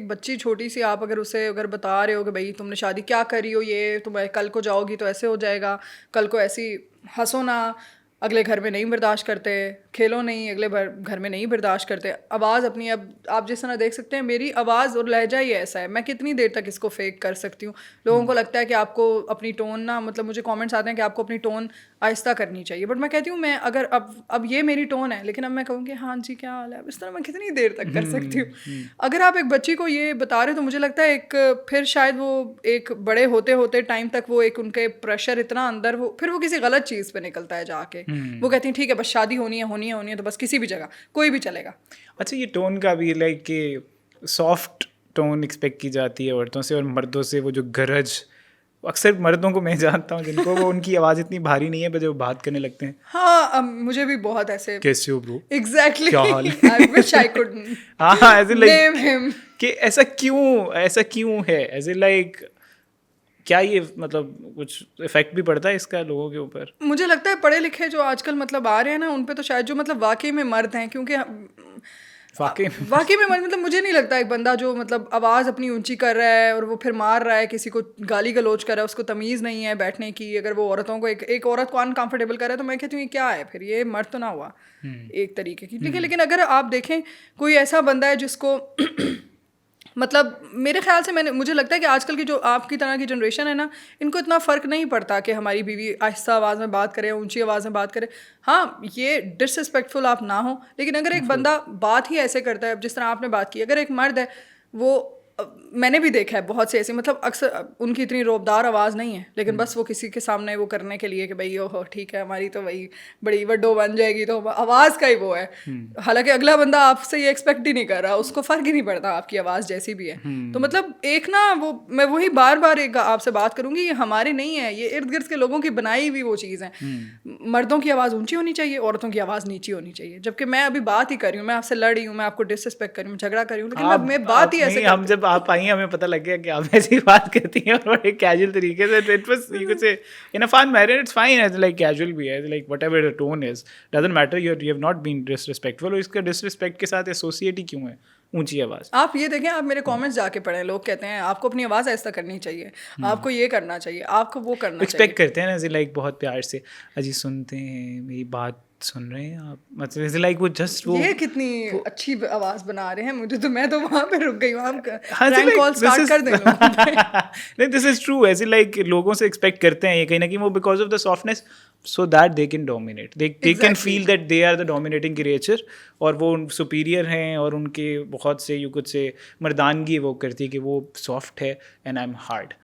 بچی چھوٹی سی آپ اگر اسے اگر بتا رہے ہو کہ بھائی تم نے شادی کیا کری ہو، یہ تم کل کو جاؤ گی تو ایسے ہو جائے گا، کل کو ایسی ہنسو نہ، اگلے گھر میں نہیں برداشت کرتے، کھیلو نہیں، اگلے گھر میں نہیں برداشت کرتے، آواز اپنی، اب آپ جس طرح دیکھ سکتے ہیں میری آواز اور لہجہ ہی ایسا ہے، میں کتنی دیر تک اس کو فیک کر سکتی ہوں. لوگوں کو لگتا ہے کہ آپ کو اپنی ٹون نا، مطلب مجھے کامنٹس آتے ہیں کہ آپ کو اپنی ٹون آہستہ کرنی چاہیے، بٹ میں کہتی ہوں میں اگر اب یہ میری ٹون ہے، لیکن اب میں کہوں گی ہاں جی کیا حال ہے، اس طرح میں کتنی دیر تک کر سکتی ہوں. اگر آپ ایک بچی کو یہ بتا رہے تو مجھے لگتا ہے ایک پھر شاید وہ ایک بڑے ہوتے ہوتے ٹائم تک وہ ایک ان کے پریشر اتنا اندر، وہ پھر وہ کسی غلط چیز پہ نکلتا ہے جا کے. وہ کہتی ہیں ٹھیک ہے بس شادی ہونی ہے تو بس کسی بھی جگہ کوئی بھی چلے گا. اچھا یہ ٹون کا بھی لائک کہ سافٹ ٹون ایکسپیکٹ کی جاتی ہے عورتوں سے، اور مردوں سے وہ جو گرج، اکثر مردوں کو میں جانتا ہوں جن کو وہ ان کی آواز اتنی بھاری نہیں ہے پر جب وہ بات کرنے لگتے ہیں ہاں مجھے بھی بہت ایسے کیسے ہو برو، ایگزیکٹلی کیا حال آئی وش آئی کوڈ ہاں ایسے نیم ہم. لائک کہ ایسا کیوں ہے، ایسے لائک کیا یہ مطلب کچھ افیکٹ بھی پڑتا ہے اس کا لوگوں کے اوپر؟ مجھے لگتا ہے پڑھے لکھے جو آج کل مطلب آ رہے ہیں نا ان پہ تو شاید جو مطلب واقعی میں مرد ہیں، کیونکہ واقعی میں مطلب مجھے نہیں لگتا ایک بندہ جو مطلب آواز اپنی اونچی کر رہا ہے اور وہ پھر مار رہا ہے، کسی کو گالی گلوچ کر رہا ہے، اس کو تمیز نہیں ہے بیٹھنے کی، اگر وہ عورتوں کو ایک عورت کو انکمفرٹیبل کر رہا ہے تو میں کہتی ہوں یہ کیا ہے، پھر یہ مرد تو نہ ہوا ایک طریقے کی. لیکن اگر آپ دیکھیں کوئی ایسا بندہ ہے جس کو مطلب میرے خیال سے مجھے لگتا ہے کہ آج کل کی جو آپ کی طرح کی جنریشن ہے نا، ان کو اتنا فرق نہیں پڑتا کہ ہماری بیوی آہستہ آواز میں بات کرے، اونچی آواز میں بات کرے. ہاں یہ ڈس رسپیکٹفل آپ نہ ہوں، لیکن اگر ایک بندہ بات ہی ایسے کرتا ہے جس طرح آپ نے بات کی، اگر ایک مرد ہے وہ، میں نے بھی دیکھا ہے بہت سے ایسے، مطلب اکثر ان کی اتنی روبدار آواز نہیں ہے لیکن بس وہ کسی کے سامنے وہ کرنے کے لیے کہ بھائی اوہ ٹھیک ہے ہماری تو وہی بڑی وڈو بن جائے گی، تو آواز کا ہی وہ ہے. حالانکہ اگلا بندہ آپ سے یہ ایکسپیکٹ ہی نہیں کر رہا، اس کو فرق ہی نہیں پڑتا آپ کی آواز جیسی بھی ہے. تو مطلب ایک نا وہ میں وہی بار بار ایک آپ سے بات کروں گی، یہ ہمارے نہیں ہے، یہ ارد گرد کے لوگوں کی بنائی ہوئی وہ چیز ہے. مردوں کی آواز اونچی ہونی چاہیے، عورتوں کی آواز نیچی ہونی چاہیے، جبکہ میں ابھی بات ہی کر رہی ہوں، میں آپ سے لڑ رہی ہوں، میں آپ کو ڈس رسپیکٹ کر رہی ہوں، جھگڑا کر رہی ہوں، لیکن میں بات ہی ایسے ہم جب آپ آئی ہیں ہمیں پتہ لگ گیا کہ آپ ایسی بات کرتی ہیں اور ایک کیجول طریقے سے. It was you could say in a fun manner, it's fine as like casual بھی ہے، like whatever the tone is doesn't matter, you have not been disrespectful. اور اس کا ڈس رسپیکٹ کے ساتھ ایسوسیٹ ہی کیوں ہے اونچی آواز؟ آپ یہ دیکھیں، آپ میرے کامنٹس جا کے پڑھیں، لوگ کہتے ہیں آپ کو اپنی آواز ایسا کرنی چاہیے، آپ کو یہ کرنا چاہیے، آپ کو وہ کرنا چاہیے. ایکسپیکٹ کرتے ہیں نا ایسے لائک بہت پیار سے، اجی سنتے ہیں میری بات سن رہے ہیں آپ، مطلب ایسے لائک وہ جسٹ وہ یہ کتنی اچھی آواز بنا رہے ہیں، مجھے تو میں تو وہاں پہ رک گئی ہوں. ہم پرینک کال اسٹارٹ کر دیں لوگوں پہ. نہیں دس از ٹرو، ایسے لائک لوگوں سے ایکسپیکٹ کرتے ہیں یہ کہیں نہ کہیں وہ because of the softness, so that they can dominate, they can feel that they are the dominating creature, اور وہ سپیریئر ہیں، اور ان کے بہت سے یو کڈ سے مردانگی وہ کرتی ہے کہ وہ سافٹ ہے اینڈ آئی ایم ہارڈ.